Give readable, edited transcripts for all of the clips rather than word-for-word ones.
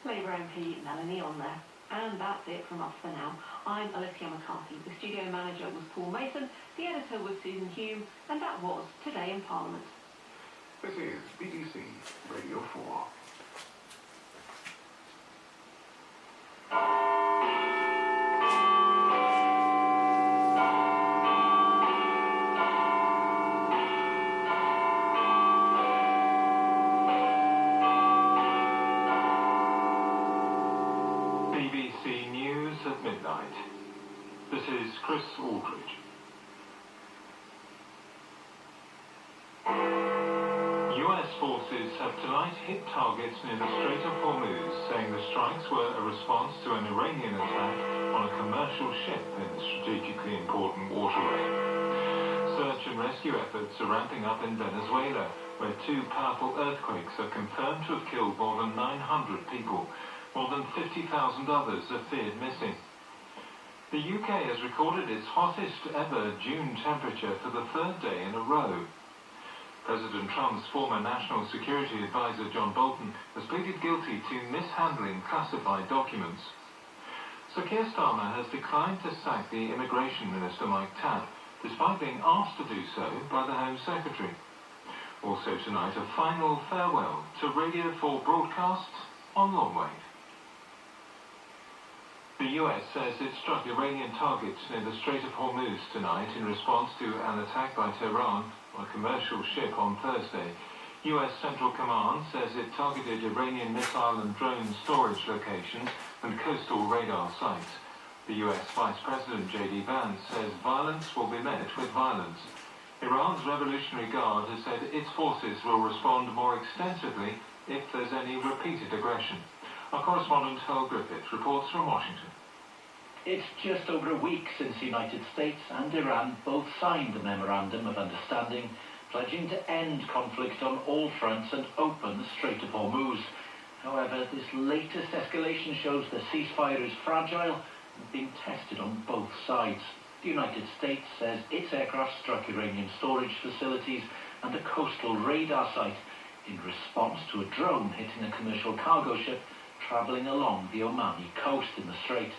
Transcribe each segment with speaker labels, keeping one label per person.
Speaker 1: Labour MP Melanie on there. And that's it from us for now. I'm Alicia McCarthy. The studio manager was Paul Mason, the editor was Susan Hume, and that was Today in Parliament.
Speaker 2: This is BBC Radio 4.
Speaker 3: BBC News at midnight. This is Chris Aldridge. US forces have tonight hit targets near the Strait of Hormuz, saying the strikes were a response to an Iranian attack on a commercial ship in the strategically important waterway. Search and rescue efforts are ramping up in Venezuela, where two powerful earthquakes are confirmed to have killed more than 900 people. More than 50,000 others are feared missing. The UK has recorded its hottest ever June temperature for the third day in a row. President Trump's former National Security Advisor John Bolton has pleaded guilty to mishandling classified documents. Sir Keir Starmer has declined to sack the Immigration Minister Mike Tabb, despite being asked to do so by the Home Secretary. Also tonight, a final farewell to Radio 4 broadcasts on Longwave. The US says it struck Iranian targets near the Strait of Hormuz tonight in response to an attack by Tehran on a commercial ship on Thursday. US Central Command says it targeted Iranian missile and drone storage locations and coastal radar sites. The US Vice President J.D. Vance says violence will be met with violence. Iran's Revolutionary Guard has said its forces will respond more extensively if there's any repeated aggression. Our correspondent Hal Griffith reports from Washington.
Speaker 4: It's just over a week since the United States and Iran both signed the Memorandum of Understanding, pledging to end conflict on all fronts and open the Strait of Hormuz. However, this latest escalation shows the ceasefire is fragile and being tested on both sides. The United States says its aircraft struck Iranian storage facilities and a coastal radar site in response to a drone hitting a commercial cargo ship travelling along the Omani coast in the strait.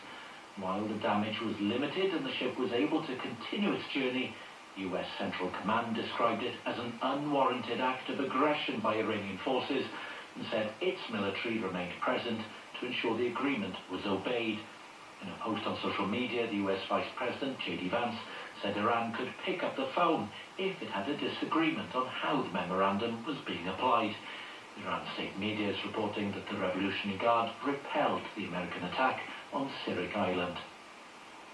Speaker 4: While the damage was limited and the ship was able to continue its journey, US Central Command described it as an unwarranted act of aggression by Iranian forces and said its military remained present to ensure the agreement was obeyed. In a post on social media, the US Vice President J.D. Vance said Iran could pick up the phone if it had a disagreement on how the memorandum was being applied. Iran state media is reporting that the Revolutionary Guard repelled the American attack on Sirik Island.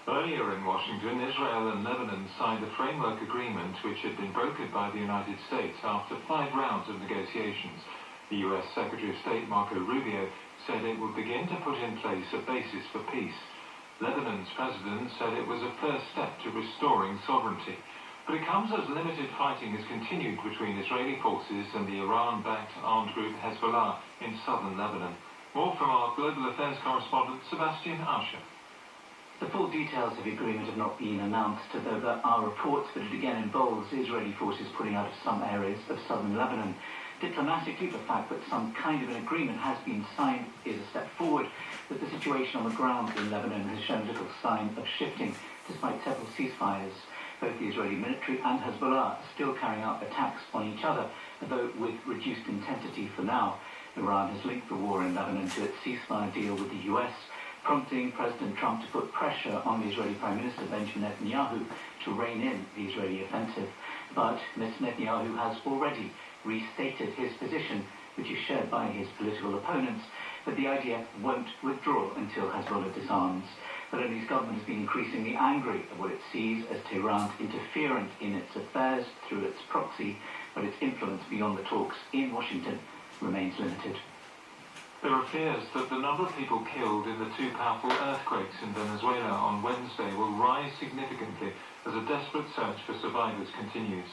Speaker 3: Earlier in Washington, Israel and Lebanon signed a framework agreement which had been brokered by the United States after 5 rounds of negotiations. The U.S. Secretary of State Marco Rubio said it would begin to put in place a basis for peace. Lebanon's president said it was a first step to restoring sovereignty. But it comes as limited fighting has continued between Israeli forces and the Iran-backed armed group Hezbollah in southern Lebanon. More from our Global Affairs correspondent, Sebastian Usher.
Speaker 5: The full details of the agreement have not been announced, though there are reports that it again involves Israeli forces pulling out of some areas of southern Lebanon. Diplomatically, the fact that some kind of an agreement has been signed is a step forward, but the situation on the ground in Lebanon has shown little sign of shifting, despite several ceasefires. Both the Israeli military and Hezbollah are still carrying out attacks on each other, though with reduced intensity for now. Iran has linked the war in Lebanon to its ceasefire deal with the US, prompting President Trump to put pressure on the Israeli Prime Minister Benjamin Netanyahu to rein in the Israeli offensive. But Mr. Netanyahu has already restated his position, which is shared by his political opponents, that the IDF won't withdraw until Hezbollah disarms. But his government has been increasingly angry at what it sees as Tehran's interference in its affairs through its proxy, but its influence beyond the talks in Washington remains limited.
Speaker 3: There are fears that the number of people killed in the 2 powerful earthquakes in Venezuela on Wednesday will rise significantly as a desperate search for survivors continues.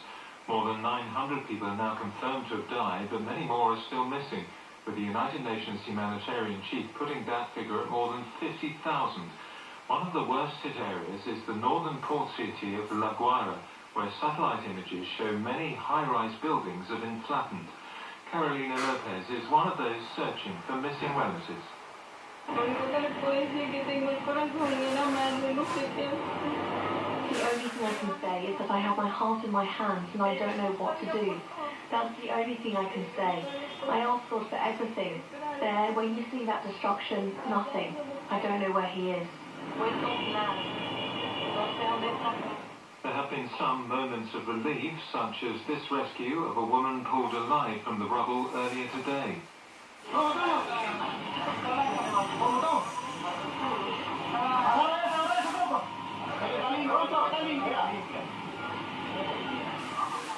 Speaker 3: More than 900 people are now confirmed to have died, but many more are still missing, with the United Nations humanitarian chief putting that figure at more than 50,000. One of the worst hit areas is the northern port city of La Guaira, where satellite images show many high-rise buildings have been flattened. Carolina Lopez is one of those searching for missing relatives.
Speaker 6: Lo único que le puedo decir que tengo el corazón en la mano y no sé qué hacer.
Speaker 1: The only thing I can say is that I have my heart in my hands and I don't know what to do. That's the only thing I can say. I ask God for everything. There, when you see that destruction, nothing. I don't know where he is.
Speaker 3: There have been some moments of relief, such as this rescue of a woman pulled alive from the rubble earlier today.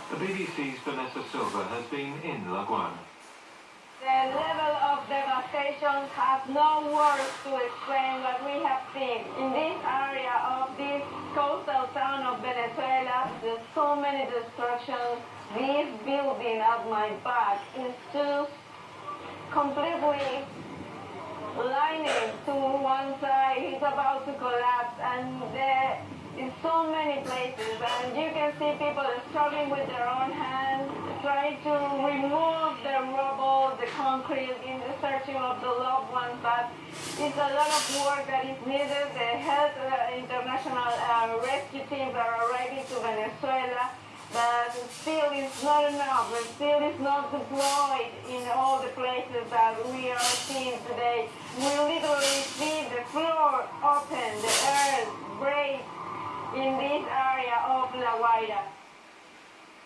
Speaker 3: The BBC's Vanessa Silva has been in Longwave.
Speaker 6: The level of devastation has no words to explain what we have seen. In this area of this coastal town of Venezuela, there's so many destructions. This building at my back is just completely lining to one side. It's about to collapse, and there is so many places, and you can see people struggling with their own hands, trying to remove the rubble, the concrete, in the searching of the loved ones. But it's a lot of work that is needed. The health international rescue teams are arriving to Venezuela, but still it's not enough. It still is not deployed in all the places that we are seeing today. We literally see the floor open, the earth break in this area of La Guaira.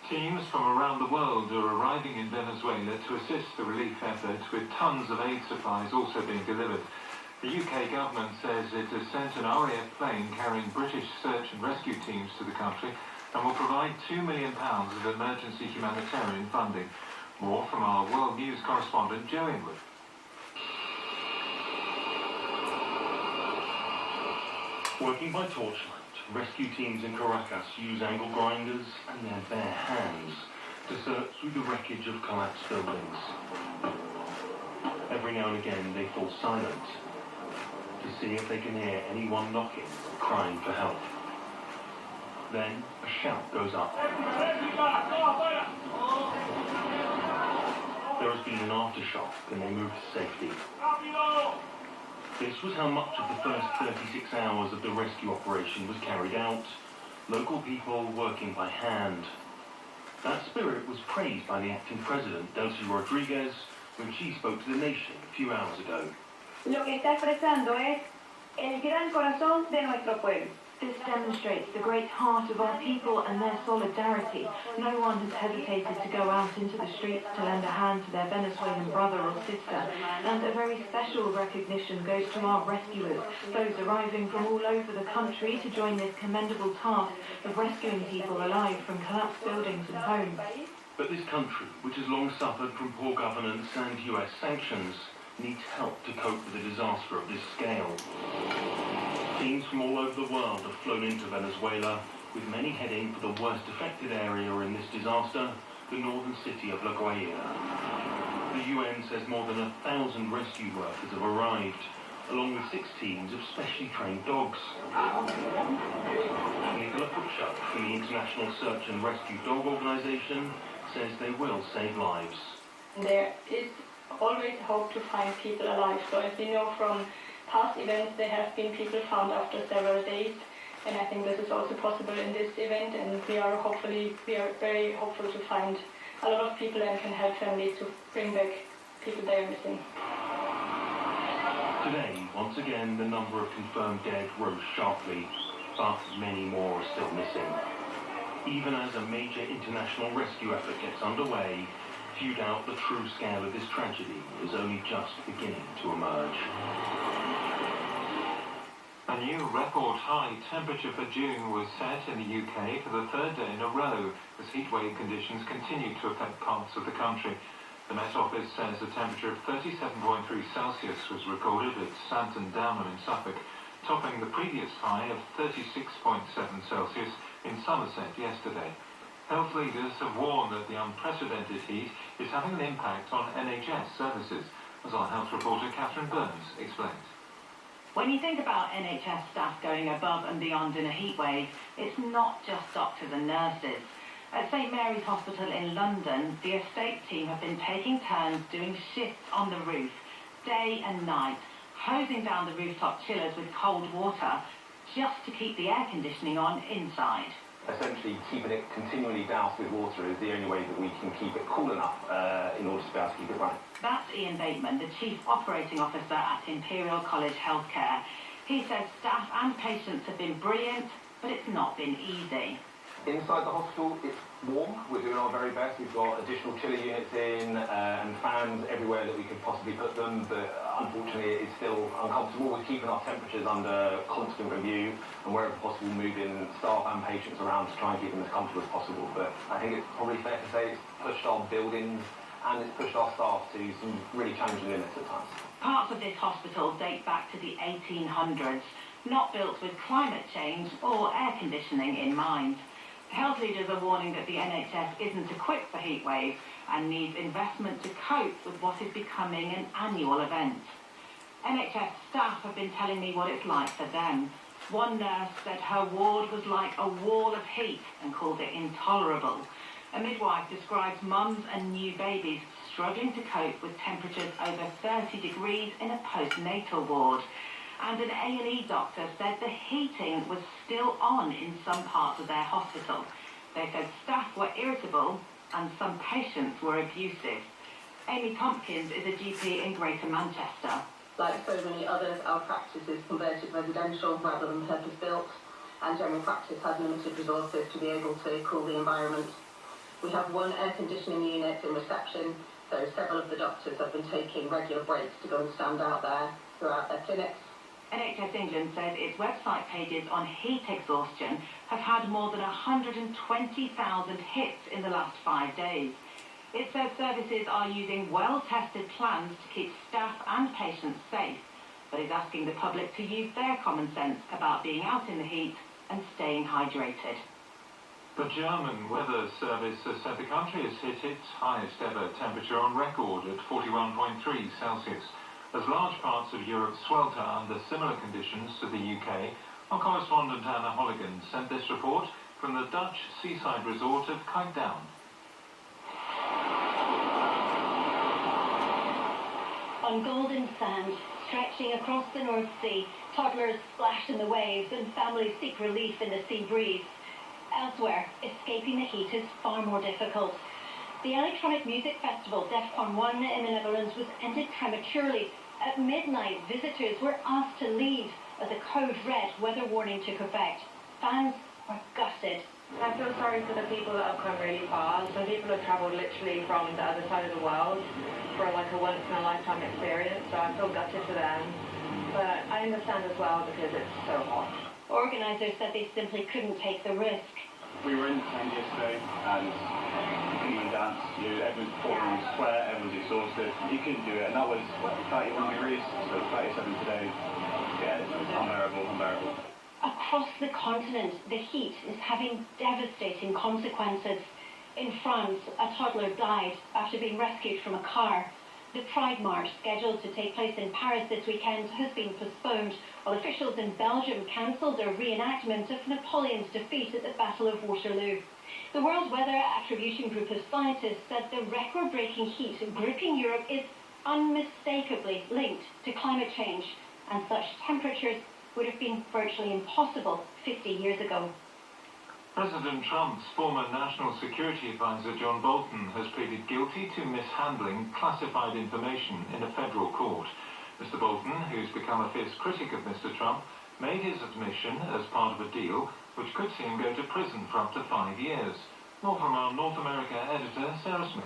Speaker 3: Teams from around the world are arriving in Venezuela to assist the relief effort, with tons of aid supplies also being delivered. The UK government says it has sent an RAF plane carrying British search and rescue teams to the country and will provide £2 million of emergency humanitarian funding. More from our World News correspondent Joe Inwood.
Speaker 7: Working by torchlight, rescue teams in Caracas use angle grinders and their bare hands to search through the wreckage of collapsed buildings. Every now and again they fall silent to see if they can hear anyone knocking or crying for help. Then a shout goes up. There has been an aftershock and they move to safety. This was how much of the first 36 hours of the rescue operation was carried out. Local people working by hand. That spirit was praised by the acting president, Delcy Rodriguez, when she spoke to the nation a few hours ago.
Speaker 6: Lo que está expresando es el gran corazón de nuestro pueblo.
Speaker 1: This demonstrates the great heart of our people and their solidarity. No one has hesitated to go out into the streets to lend a hand to their Venezuelan brother or sister. And a very special recognition goes to our rescuers, those arriving from all over the country to join this commendable task of rescuing people alive from collapsed buildings and homes.
Speaker 7: But this country, which has long suffered from poor governance and US sanctions, needs help to cope with a disaster of this scale. Teams from all over the world have flown into Venezuela, with many heading for the worst affected area in this disaster, the northern city of La Guaira. The UN says more than 1,000 rescue workers have arrived, along with 6 teams of specially trained dogs. Nicola Butcher from the International Search and Rescue Dog Organization says they will save lives.
Speaker 6: There is always hope to find people alive. So as we know from past events, there have been people found after several days, and I think this is also possible in this event, and we are very hopeful to find a lot of people and can help families to bring back people they are missing.
Speaker 7: Today, once again, the number of confirmed dead rose sharply, but many more are still missing. Even as a major international rescue effort gets underway, few doubt the true scale of this tragedy is only just beginning to emerge.
Speaker 3: A new record high temperature for June was set in the UK for the 3rd day in a row as heatwave conditions continue to affect parts of the country. The Met Office says a temperature of 37.3 Celsius was recorded at Santon Downham in Suffolk, topping the previous high of 36.7 Celsius in Somerset yesterday. Health leaders have warned that the unprecedented heat is having an impact on NHS services, as our health reporter Catherine Burns explains.
Speaker 8: When you think about NHS staff going above and beyond in a heatwave, it's not just doctors and nurses. At St Mary's Hospital in London, the estate team have been taking turns doing shifts on the roof, day and night, hosing down the rooftop chillers with cold water just to keep the air conditioning on inside.
Speaker 9: Essentially, keeping it continually doused with water is the only way that we can keep it cool enough in order to be able to keep it running.
Speaker 8: That's Ian Bateman, the Chief Operating Officer at Imperial College Healthcare. He says staff and patients have been brilliant, but it's not been easy.
Speaker 9: Inside the hospital, it's warm. We're doing our very best. We've got additional chiller units in and fans everywhere that we could possibly put them, but unfortunately it's still uncomfortable. We're keeping our temperatures under constant review and wherever possible moving staff and patients around to try and keep them as comfortable as possible. But I think it's probably fair to say it's pushed our buildings and it's pushed our staff to some really challenging limits at times.
Speaker 8: Parts of this hospital date back to the 1800s, not built with climate change or air conditioning in mind. Health leaders are warning that the NHS isn't equipped for heatwaves and needs investment to cope with what is becoming an annual event. NHS staff have been telling me what it's like for them. One nurse said her ward was like a wall of heat and called it intolerable. A midwife describes mums and new babies struggling to cope with temperatures over 30 degrees in a postnatal ward. And an A&E doctor said the heating was still on in some parts of their hospital. They said staff were irritable and some patients were abusive. Amy Tompkins is a GP in Greater Manchester.
Speaker 10: Like so many others, our practice is converted residential rather than purpose-built, and general practice has limited resources to be able to cool the environment. We have one air conditioning unit in reception, so several of the doctors have been taking regular breaks to go and stand out there throughout their clinics.
Speaker 8: NHS England says its website pages on heat exhaustion have had more than 120,000 hits in the last 5 days. It says services are using well-tested plans to keep staff and patients safe, but is asking the public to use their common sense about being out in the heat and staying hydrated.
Speaker 3: The German Weather Service has said the country has hit its highest ever temperature on record at 41.3 Celsius. As large parts of Europe swelter under similar conditions to the UK, our correspondent Anna Holligan sent this report from the Dutch seaside resort of Closedown.
Speaker 11: On golden sand, stretching across the North Sea, toddlers splash in the waves and families seek relief in the sea breeze. Elsewhere, escaping the heat is far more difficult. The electronic music festival DEFCON 1 in the Netherlands was ended prematurely. At midnight, visitors were asked to leave as a code red weather warning took effect. Fans were gutted.
Speaker 6: I feel sorry for the people that have come really far. Some people have travelled literally from the other side of the world for like a once-in-a-lifetime experience, so I feel gutted for them. But I understand as well because it's so hot.
Speaker 11: Organisers said they simply couldn't take the risk.
Speaker 12: We were in the tent yesterday and you couldn't even dance. Everyone's pouring sweat, everyone's exhausted. You couldn't do it, and that was 31 degrees, so 37 today. Yeah, it's unbearable.
Speaker 11: Across the continent, the heat is having devastating consequences. In France, a toddler died after being rescued from a car. The Pride March, scheduled to take place in Paris this weekend, has been postponed, while officials in Belgium cancelled their reenactment of Napoleon's defeat at the Battle of Waterloo. The World Weather Attribution Group of scientists said the record-breaking heat gripping Europe is unmistakably linked to climate change, and such temperatures would have been virtually impossible 50 years ago.
Speaker 3: President Trump's former National Security Advisor John Bolton has pleaded guilty to mishandling classified information in a federal court. Mr. Bolton, who's become a fierce critic of Mr. Trump, made his admission as part of a deal which could see him go to prison for up to 5 years. More from our North America editor, Sarah Smith.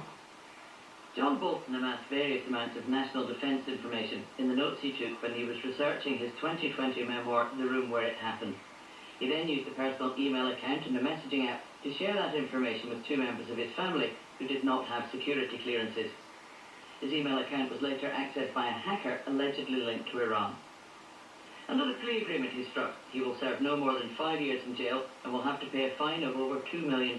Speaker 13: John Bolton amassed various amounts of national defence information in the notes he took when he was researching his 2020 memoir, The Room Where It Happened. He then used a personal email account and a messaging app to share that information with 2 members of his family who did not have security clearances. His email account was later accessed by a hacker allegedly linked to Iran. Under the plea agreement he struck, he will serve no more than 5 years in jail and will have to pay a fine of over $2 million.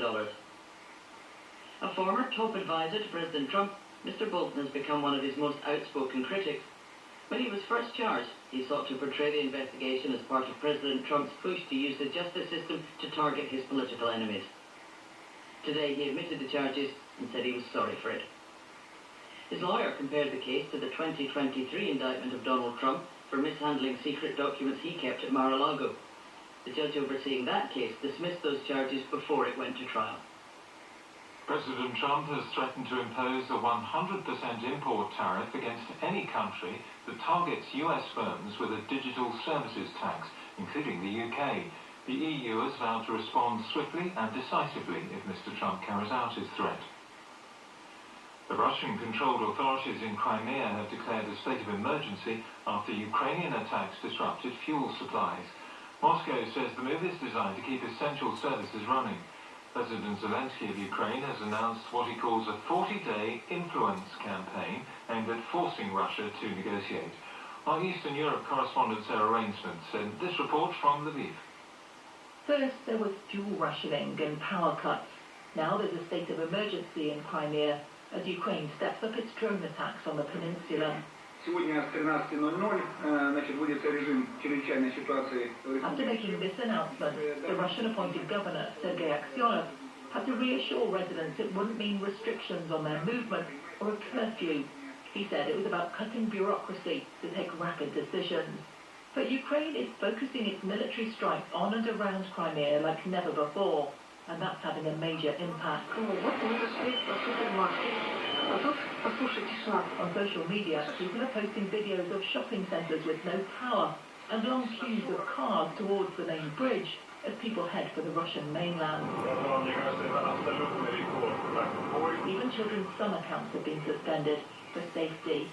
Speaker 13: A former top advisor to President Trump, Mr. Bolton has become one of his most outspoken critics. When he was first charged, he sought to portray the investigation as part of President Trump's push to use the justice system to target his political enemies. Today he admitted the charges and said he was sorry for it. His lawyer compared the case to the 2023 indictment of Donald Trump for mishandling secret documents he kept at Mar-a-Lago. The judge overseeing that case dismissed those charges before it went to trial.
Speaker 3: President Trump has threatened to impose a 100% import tariff against any country that targets US firms with a digital services tax, including the UK. The EU has vowed to respond swiftly and decisively if Mr. Trump carries out his threat. The Russian-controlled authorities in Crimea have declared a state of emergency after Ukrainian attacks disrupted fuel supplies. Moscow says the move is designed to keep essential services running. President Zelensky of Ukraine has announced what he calls a 40-day influence campaign aimed at forcing Russia to negotiate. Our Eastern Europe correspondent Sarah Rainsford said this report from Lviv.
Speaker 14: First, there was fuel rationing and power cuts. Now there's a state of emergency in Crimea as Ukraine steps up its drone attacks on the peninsula. After making this announcement, the Russian-appointed governor, Sergei Aksyonov, had to reassure residents it wouldn't mean restrictions on their movement or a curfew. He said it was about cutting bureaucracy to take rapid decisions. But Ukraine is focusing its military strikes on and around Crimea like never before, and that's having a major impact. On social media, people are posting videos of shopping centres with no power and long queues of cars towards the main bridge as people head for the Russian mainland. Even children's summer camps have been suspended for safety.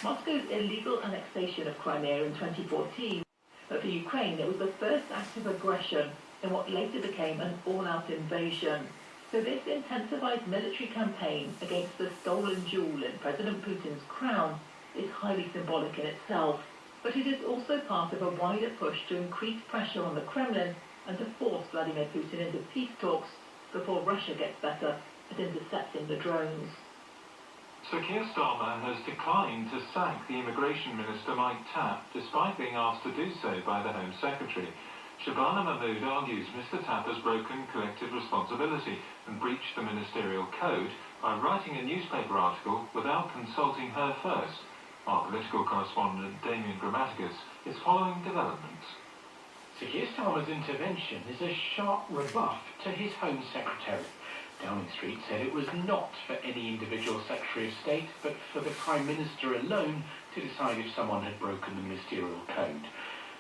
Speaker 14: Moscow's illegal annexation of Crimea in 2014, but for Ukraine it was the first act of aggression in what later became an all-out invasion. So this intensified military campaign against the stolen jewel in President Putin's crown is highly symbolic in itself. But it is also part of a wider push to increase pressure on the Kremlin and to force Vladimir Putin into peace talks before Russia gets better at intercepting the drones.
Speaker 3: Sir Keir Starmer has declined to sack the Immigration Minister Mike Tapp, despite being asked to do so by the Home Secretary. Shabana Mahmood argues Mr. Tapp has broken collective responsibility and breached the ministerial code by writing a newspaper article without consulting her first. Our political correspondent Damien Grammaticus is following developments.
Speaker 4: Sir Keir Starmer's intervention is a sharp rebuff to his Home Secretary. Downing Street said it was not for any individual Secretary of State, but for the Prime Minister alone to decide if someone had broken the ministerial code.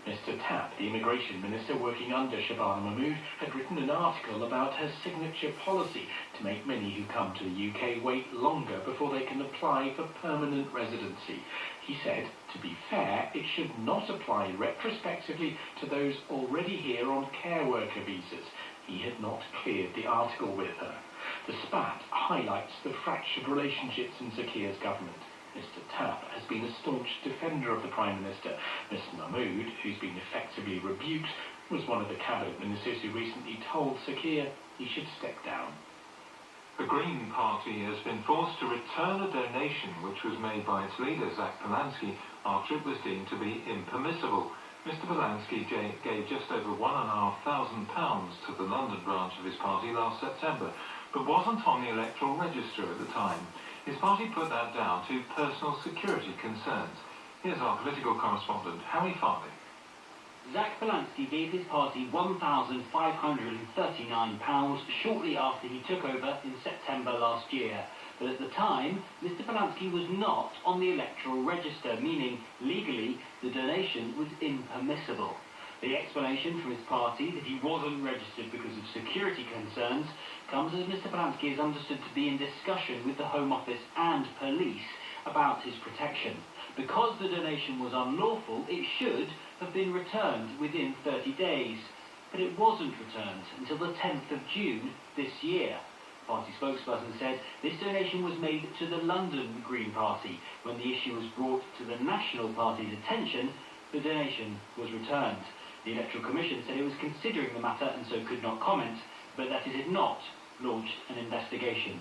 Speaker 4: Mr. Tapp, the Immigration Minister working under Shabana Mahmood, had written an article about her signature policy to make many who come to the UK wait longer before they can apply for permanent residency. He said, to be fair, it should not apply retrospectively to those already here on care worker visas. He had not cleared the article with her. The spat highlights the fractured relationships in Sir Keir's government. Mr. Tapp has been a staunch defender of the Prime Minister. Ms Mahmood, who's been effectively rebuked, was one of the cabinet ministers who recently told Sir Keir he should step down.
Speaker 3: The Green Party has been forced to return a donation which was made by its leader, Zach Polanski, after it was deemed to be impermissible. Mr. Polanski gave just over £1,500 to the London branch of his party last September, but wasn't on the electoral register at the time. His party put that down to personal security concerns. Here's our political correspondent, Harry Farley.
Speaker 15: Zach Polanski gave his party £1,539 shortly after he took over in September last year. But at the time, Mr. Polanski was not on the electoral register, meaning legally the donation was impermissible. The explanation from his party that he wasn't registered because of security concerns comes as Mr. Polanski is understood to be in discussion with the Home Office and police about his protection. Because the donation was unlawful, it should have been returned within 30 days. But it wasn't returned until the 10th of June this year. Party spokesperson said this donation was made to the London Green Party. When the issue was brought to the National Party's attention, the donation was returned. The Electoral Commission said it was considering the matter and so could not comment, but that it had not launched an investigation.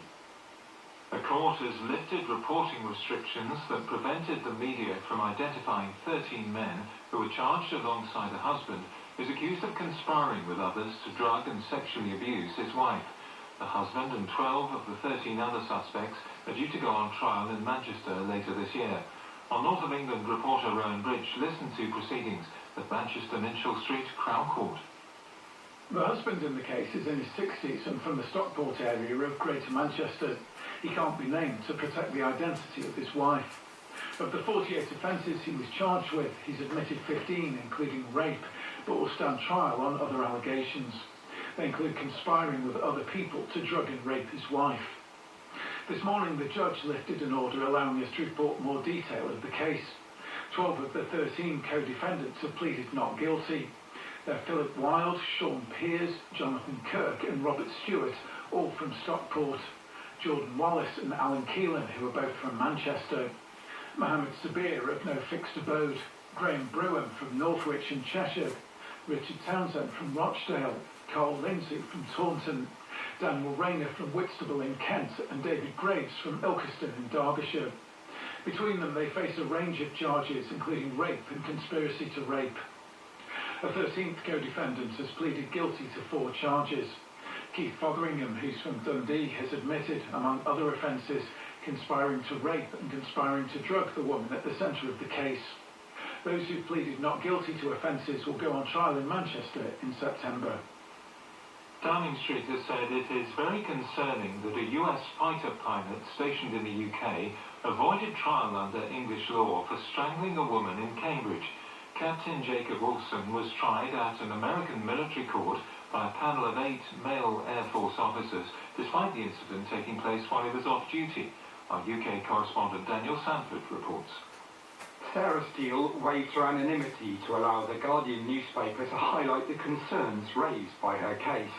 Speaker 3: The court has lifted reporting restrictions that prevented the media from identifying 13 men who were charged alongside a husband who is accused of conspiring with others to drug and sexually abuse his wife. The husband and 12 of the 13 other suspects are due to go on trial in Manchester later this year. Our North of England reporter Rowan Bridge listened to proceedings at Manchester Minchell Street Crown Court.
Speaker 16: The husband in the case is in his 60s and from the Stockport area of Greater Manchester. He can't be named to protect the identity of his wife. Of the 48 offences he was charged with, he's admitted 15, including rape, but will stand trial on other allegations. They include conspiring with other people to drug and rape his wife. This morning, the judge lifted an order allowing us to report more detail of the case. 12 of the 13 co-defendants have pleaded not guilty. They're Philip Wilde, Sean Pears, Jonathan Kirk and Robert Stewart, all from Stockport. Jordan Wallace and Alan Keelan, who are both from Manchester. Mohammed Sabir of no fixed abode. Graham Brewen from Northwich and Cheshire. Richard Townsend from Rochdale. Carl Lindsay from Taunton. Daniel Rayner from Whitstable in Kent and David Graves from Ilkeston in Derbyshire. Between them they face a range of charges including rape and conspiracy to rape. A 13th co-defendant has pleaded guilty to 4 charges. Keith Fotheringham, who's from Dundee, has admitted, among other offences, conspiring to rape and conspiring to drug the woman at the centre of the case. Those who pleaded not guilty to offences will go on trial in Manchester in September.
Speaker 3: Downing Street has said it is very concerning that a US fighter pilot stationed in the UK avoided trial under English law for strangling a woman in Cambridge. Captain Jacob Wilson was tried at an American military court by a panel of 8 male Air Force officers, despite the incident taking place while he was off duty. Our UK correspondent Daniel Sanford reports.
Speaker 17: Sarah Steele waived her anonymity to allow the Guardian newspaper to highlight the concerns raised by her case.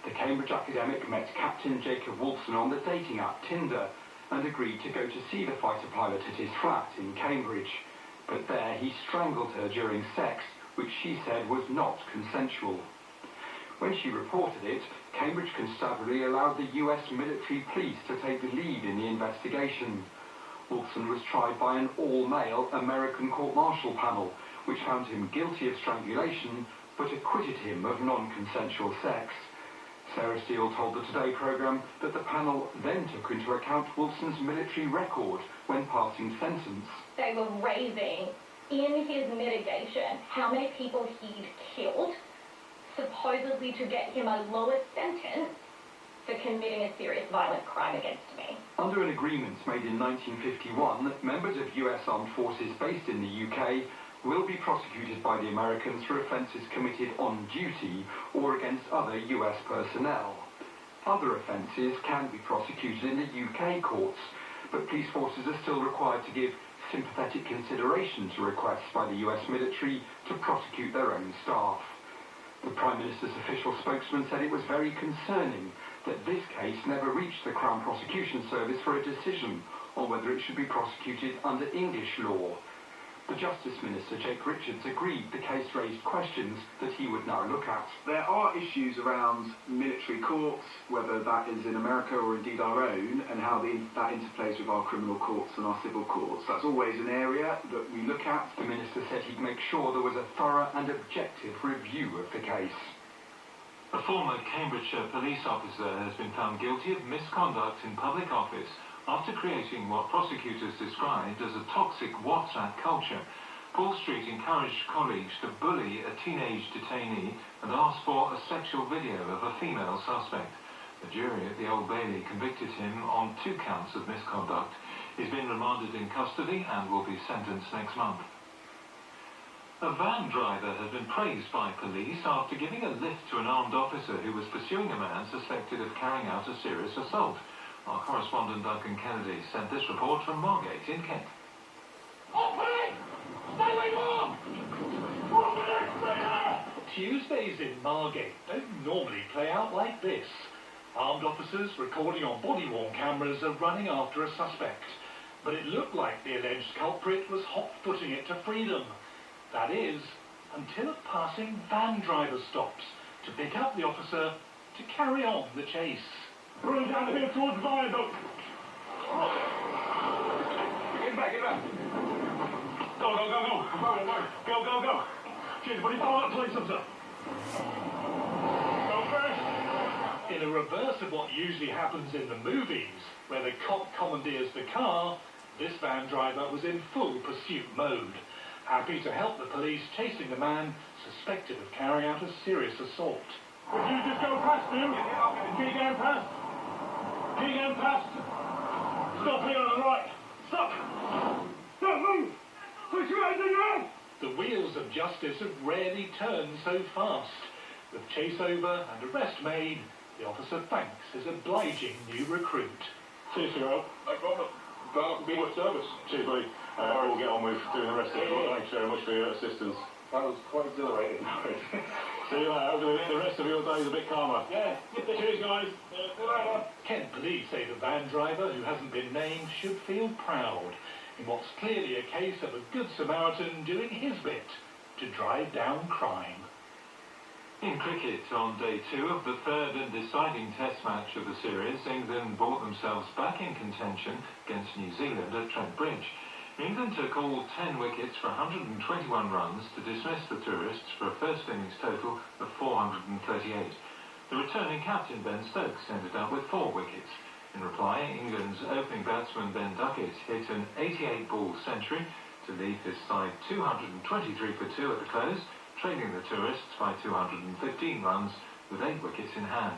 Speaker 17: The Cambridge academic met Captain Jacob Wilson on the dating app Tinder and agreed to go to see the fighter pilot at his flat in Cambridge. But there he strangled her during sex, which she said was not consensual. When she reported it, Cambridge Constabulary allowed the US military police to take the lead in the investigation. Wilson was tried by an all-male American court-martial panel, which found him guilty of strangulation, but acquitted him of non-consensual sex. Sarah Steele told the Today programme that the panel then took into account Wilson's military record when passing sentence.
Speaker 18: They were raising in his mitigation how many people he'd killed, supposedly to get him a lower sentence for committing a serious violent crime against me.
Speaker 17: Under an agreement made in 1951, members of US armed forces based in the UK will be prosecuted by the Americans for offences committed on duty or against other US personnel. Other offences can be prosecuted in the UK courts, but police forces are still required to give sympathetic consideration to requests by the US military to prosecute their own staff. The Prime Minister's official spokesman said it was very concerning that this case never reached the Crown Prosecution Service for a decision on whether it should be prosecuted under English law. The Justice Minister, Jake Richards, agreed the case raised questions that he would now look at.
Speaker 19: There are issues around military courts, whether that is in America or indeed our own, and how that interplays with our criminal courts and our civil courts. That's always an area that we look at.
Speaker 17: The Minister said he'd make sure there was a thorough and objective review of the case.
Speaker 3: A former Cambridgeshire police officer has been found guilty of misconduct in public office after creating what prosecutors described as a toxic WhatsApp culture. Paul Street encouraged colleagues to bully a teenage detainee and asked for a sexual video of a female suspect. The jury at the Old Bailey convicted him on 2 counts of misconduct. He's been remanded in custody and will be sentenced next month. A van driver has been praised by police after giving a lift to an armed officer who was pursuing a man suspected of carrying out a serious assault. Our correspondent Duncan Kennedy sent this report from Margate in Kent.
Speaker 20: Tuesdays in Margate don't normally play out like this. Armed officers recording on body-worn cameras are running after a suspect. But it looked like the alleged culprit was hot-footing it to freedom. That is, until a passing van driver stops to pick up the officer to carry on the chase.
Speaker 21: Running down here towards the viaduct.
Speaker 19: Get back.
Speaker 21: Go. Go. Cheers, buddy. Follow that police officer. Go first.
Speaker 20: In a reverse of what usually happens in the movies, where the cop commandeers the car, This van driver was in full pursuit mode, happy to help the police chasing the man suspected of carrying out a serious assault.
Speaker 21: Would you just go past him? Keep going past. Keep going past. Stop here on the right. Stop. Don't move. Put your hands in your head.
Speaker 20: The wheels of justice have rarely turned so fast. With chase over and arrest made, the officer thanks his obliging new recruit.
Speaker 21: Cheers, Cheryl. No problem. That'll be good service.
Speaker 2: Cheers, buddy. We'll get on with doing the rest of it. Thanks very much for your assistance.
Speaker 21: That was quite exhilarating.
Speaker 2: See you later. Hopefully the rest of your day is a bit calmer.
Speaker 21: Yeah. Cheers, guys. See you later.
Speaker 20: Kent police say the van driver, who hasn't been named, should feel proud in what's clearly a case of a good Samaritan doing his bit to drive down crime.
Speaker 3: In cricket, on day 2 of the third and deciding test match of the series, England brought themselves back in contention against New Zealand at Trent Bridge. England took all 10 wickets for 121 runs to dismiss the tourists for a first innings total of 438. The returning captain Ben Stokes ended up with 4 wickets. In reply, England's opening batsman Ben Duckett hit an 88-ball century to leave his side 223 for 2 at the close, trailing the tourists by 215 runs with 8 wickets in hand.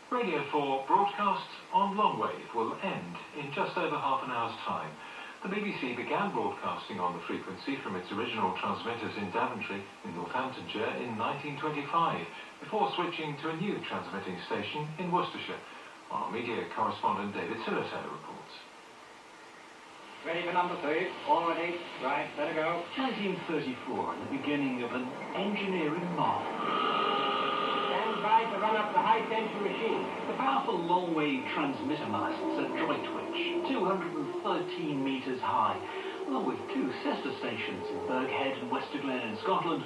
Speaker 3: Radio 4 broadcasts on Longwave will end in just over half an hour's time. The BBC began broadcasting on the frequency from its original transmitters in Daventry in Northamptonshire in 1925, before switching to a new transmitting station in Worcestershire. Our media correspondent David Tillotto reports.
Speaker 22: Ready for number 3. All ready. Right, let her go.
Speaker 4: 1934, the beginning of an engineering marvel.
Speaker 22: Stand by to run up the high-tension machine.
Speaker 4: The powerful long-wave transmitter masts at Droitwich, 213 metres high, along with 2 sister stations in Berghead and Westerglen in Scotland,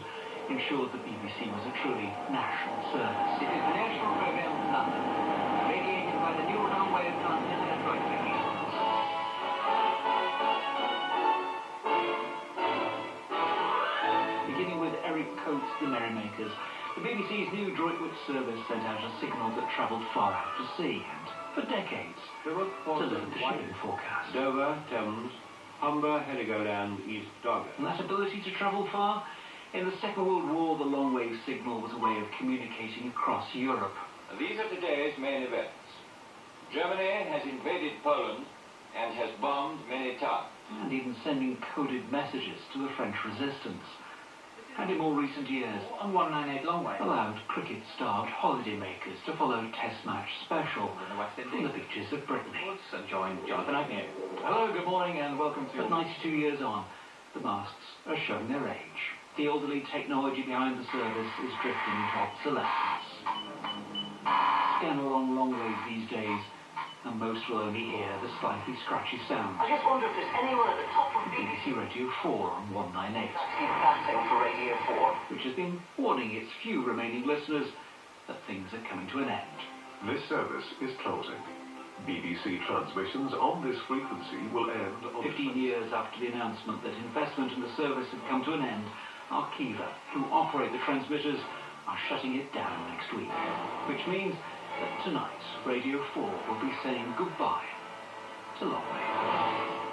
Speaker 4: ensured the BBC was a truly national service.
Speaker 22: It is the national programme of London, radiated by the new long-wave transmitter at Droitwich.
Speaker 4: Beginning with Eric Coates' The Merrymakers, the BBC's new Droitwich service sent out a signal that travelled far out to sea and, for decades, delivered the shipping forecast.
Speaker 23: Dover, Thames, Humber, Heligoland, East Dogger.
Speaker 4: And that ability to travel far? In the Second World War, the long-wave signal was a way of communicating across Europe.
Speaker 24: These are today's main events. Germany has invaded Poland and has bombed many towns.
Speaker 4: And even sending coded messages to the French resistance. And in more recent years,
Speaker 22: on 198 Longwave,
Speaker 4: allowed cricket-starved holidaymakers to follow Test Match Special from the beaches of Brittany.
Speaker 22: And join Jonathan Agnew.
Speaker 4: Hello, good morning and welcome to... But 92 years on, the masts are showing their age. The elderly technology behind the service is drifting into obsolescence. Scan along Longwave these days, and most will only hear the slightly scratchy sound.
Speaker 22: I just wonder if there's anyone at the top of
Speaker 4: BBC Radio 4 on 198.
Speaker 22: Batting for Radio 4.
Speaker 4: Which has been warning its few remaining listeners that things are coming to an end.
Speaker 25: This service is closing. BBC transmissions on this frequency will end on...
Speaker 4: 15 years after the announcement that investment in the service had come to an end, Arqiva, who operate the transmitters, are shutting it down next week. Which means that tonight, Radio 4 will be saying goodbye to Longwave.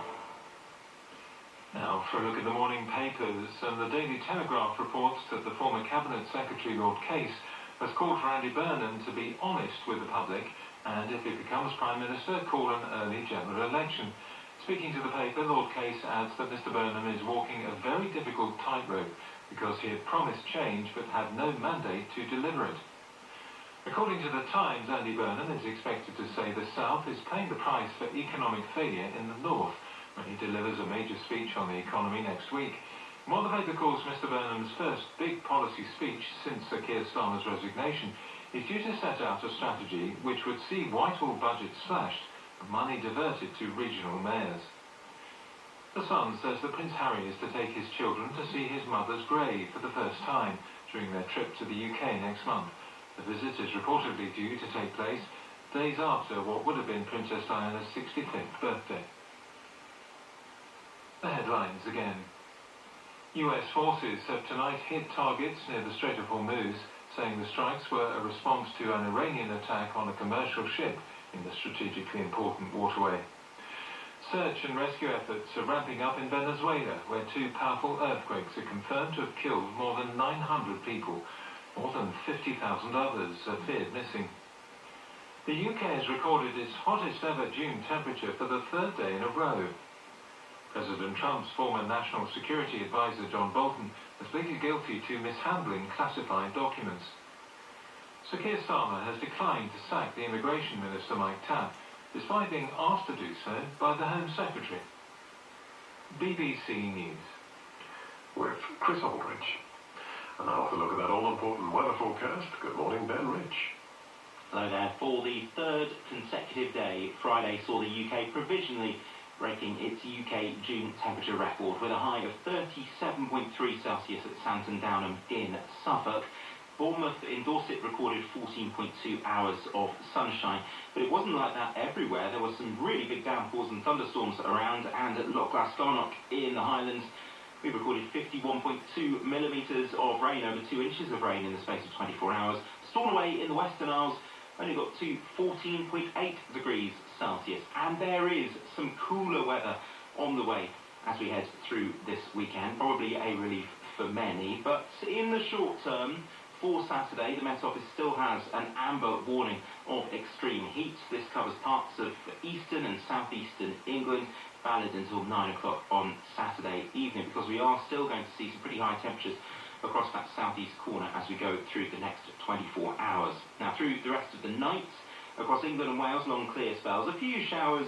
Speaker 3: Now for a look at the morning papers, and the Daily Telegraph reports that the former Cabinet Secretary Lord Case has called for Andy Burnham to be honest with the public and, if he becomes Prime Minister, call an early general election. Speaking to the paper, Lord Case adds that Mr Burnham is walking a very difficult tightrope because he had promised change but had no mandate to deliver it. According to the Times, Andy Burnham is expected to say the South is paying the price for economic failure in the North when he delivers a major speech on the economy next week. In what the paper calls Mr Burnham's first big policy speech since Sir Keir Starmer's resignation, is due to set out a strategy which would see Whitehall budgets slashed and money diverted to regional mayors. The Sun says that Prince Harry is to take his children to see his mother's grave for the first time during their trip to the UK next month. The visit is reportedly due to take place days after what would have been Princess Diana's 65th birthday. The headlines again. US forces have tonight hit targets near the Strait of Hormuz, saying the strikes were a response to an Iranian attack on a commercial ship in the strategically important waterway. Search and rescue efforts are ramping up in Venezuela, where 2 powerful earthquakes are confirmed to have killed more than 900 people. More than 50,000 others are feared missing. The UK has recorded its hottest ever June temperature for the 3rd day in a row. President Trump's former National Security Advisor John Bolton has pleaded guilty to mishandling classified documents. Sir Keir Starmer has declined to sack the Immigration Minister Mike Tabb, despite being asked to do so by the Home Secretary. BBC News.
Speaker 25: With Chris Aldridge. And now for a look at that all-important weather forecast. Good morning, Ben Rich.
Speaker 1: Hello there. For the 3rd consecutive day, Friday saw the UK provisionally breaking its UK June temperature record with a high of 37.3 Celsius at Santon Downham in Suffolk. Bournemouth in Dorset recorded 14.2 hours of sunshine, but it wasn't like that everywhere. There were some really big downpours and thunderstorms around, and at Loch Glasgarnock in the Highlands, we recorded 51.2 millimetres of rain, over 2 inches of rain in the space of 24 hours. Stornoway in the Western Isles only got to 14.8 degrees Celsius, and there is some cooler weather on the way as we head through this weekend. Probably a relief for many, but in the short term, for Saturday, the Met Office still has an amber warning of extreme heat. This covers parts of eastern and southeastern England, valid until 9 o'clock on Saturday evening, because we are still going to see some pretty high temperatures across that southeast corner as we go through the next 24 hours. Now, through the rest of the night, across England and Wales, long clear spells, a few showers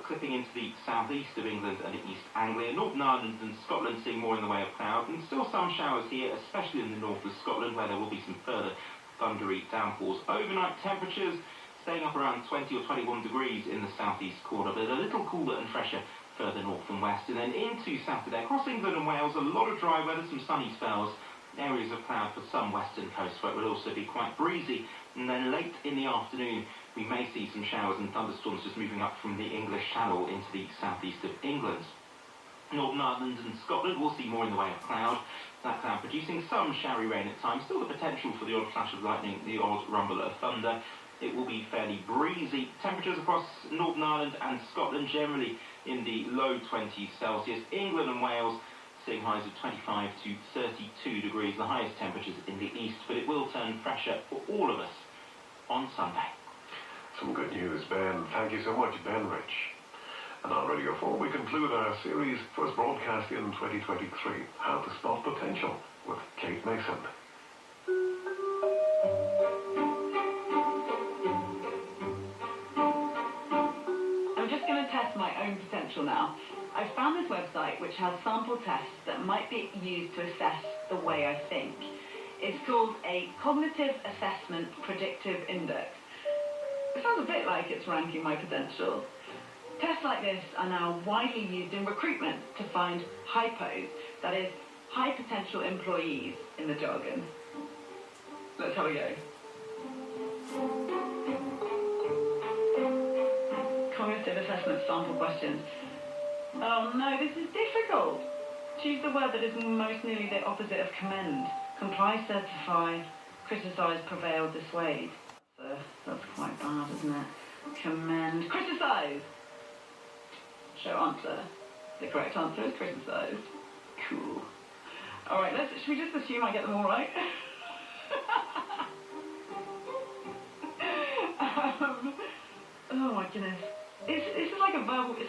Speaker 1: clipping into the southeast of England and East Anglia. Northern Ireland and Scotland seeing more in the way of cloud, and still some showers here, especially in the north of Scotland, where there will be some further thundery downpours. Overnight temperatures staying up around 20 or 21 degrees in the southeast corner, but a little cooler and fresher further north and west. And then into Saturday, across England and Wales, a lot of dry weather, some sunny spells, areas of cloud for some western coasts where it will also be quite breezy. And then late in the afternoon, we may see some showers and thunderstorms just moving up from the English Channel into the southeast of England. Northern Ireland and Scotland will see more in the way of cloud. That cloud producing some showery rain at times, still the potential for the odd flash of lightning, the odd rumble of thunder. It will be fairly breezy. Temperatures across Northern Ireland and Scotland generally in the low 20s Celsius. England and Wales seeing highs of 25 to 32 degrees, the highest temperatures in the east, but it will turn fresher for all of us on Sunday.
Speaker 25: Some good news, Ben. Thank you so much, Ben Rich. And on Radio 4, we conclude our series, first broadcast in 2023, How to Spot Potential, with Kate Mason.
Speaker 8: I'm just going to test my own potential now. I've found this website which has sample tests that might be used to assess the way I think. It's called a Cognitive Assessment Predictive Index. It sounds a bit like it's ranking my potential. Tests like this are now widely used in recruitment to find HIPOs, that is, high potential employees in the jargon. Let's have a go. Cognitive assessment sample questions. Oh no, this is difficult. Choose the word that is most nearly the opposite of commend. Comply, certify, criticise, prevail, dissuade. That's quite bad, isn't it? Commend, criticise. Show answer. The correct answer is criticise. Cool. All right, should we just assume I get them all right? Oh my goodness. It's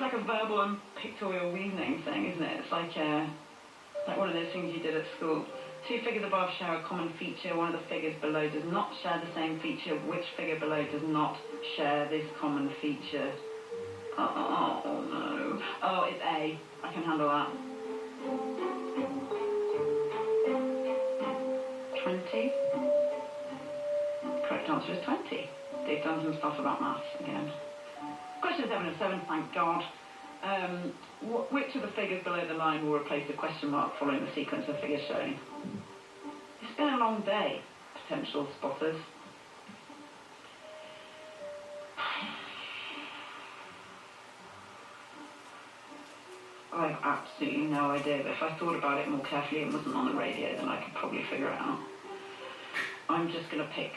Speaker 8: like a verbal and pictorial reasoning thing, isn't it? It's like one of those things you did at school. 2 figures above share a common feature. One of the figures below does not share the same feature. Which figure below does not share this common feature? Oh no. Oh, it's A. I can handle that. 20. Correct answer is 20. They've done some stuff about maths again. Question 7 of 7, thank God. Which of the figures below the line will replace the question mark following the sequence of figures shown? It's been a long day, potential spotters. I have absolutely no idea, but if I thought about it more carefully and wasn't on the radio, then I could probably figure it out. I'm just going to pick...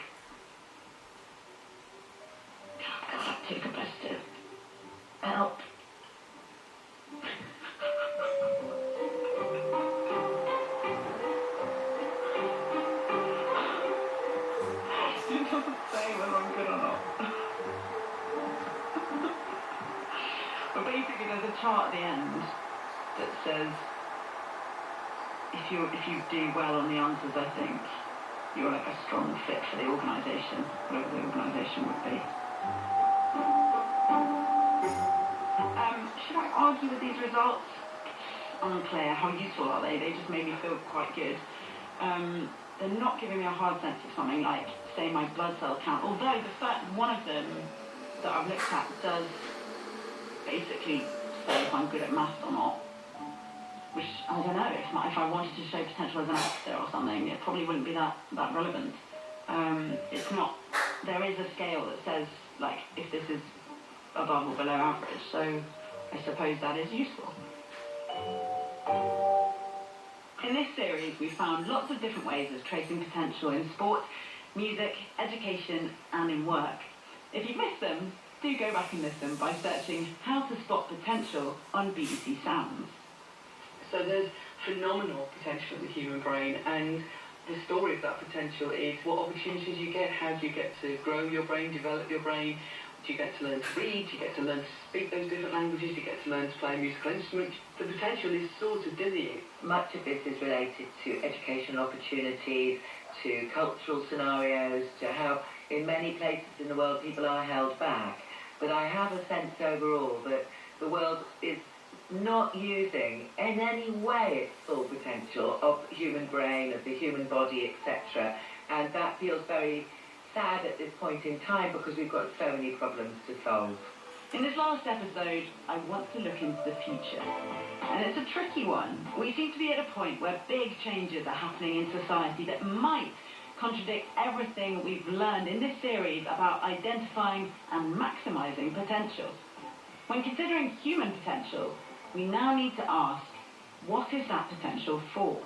Speaker 8: God, I'm too competitive. Help. part at the end that says, if you do well on the answers, I think you're like a strong fit for the organisation, whatever the organisation would be. Should I argue with these results? Unclear. How useful are they? They just made me feel quite good. They're not giving me a hard sense of something like, say, my blood cell count, although one of them that I've looked at does basically say if I'm good at maths or not, which, I don't know, if I wanted to show potential as an actor or something, it probably wouldn't be that relevant. It's not, there is a scale that says, like, if this is above or below average, so I suppose that is useful. In this series, we found lots of different ways of tracing potential in sport, music, education, and in work. If you've missed them, do go back and listen by searching How to Spot Potential on BBC Sounds.
Speaker 5: So there's phenomenal potential in the human brain, and the story of that potential is what opportunities you get, how do you get to grow your brain, develop your brain, do you get to learn to read, do you get to learn to speak those different languages, do you get to learn to play a musical instrument. The potential is sort of dizzying.
Speaker 13: Much of this is related to educational opportunities, to cultural scenarios, to how in many places in the world people are held back. But I have a sense overall that the world is not using in any way its full potential of the human brain, of the human body, etc. And that feels very sad at this point in time because we've got so many problems to solve.
Speaker 8: In this last episode, I want to look into the future. And it's a tricky one. We seem to be at a point where big changes are happening in society that might contradict everything we've learned in this series about identifying and maximising potential. When considering human potential, we now need to ask, what is that potential for?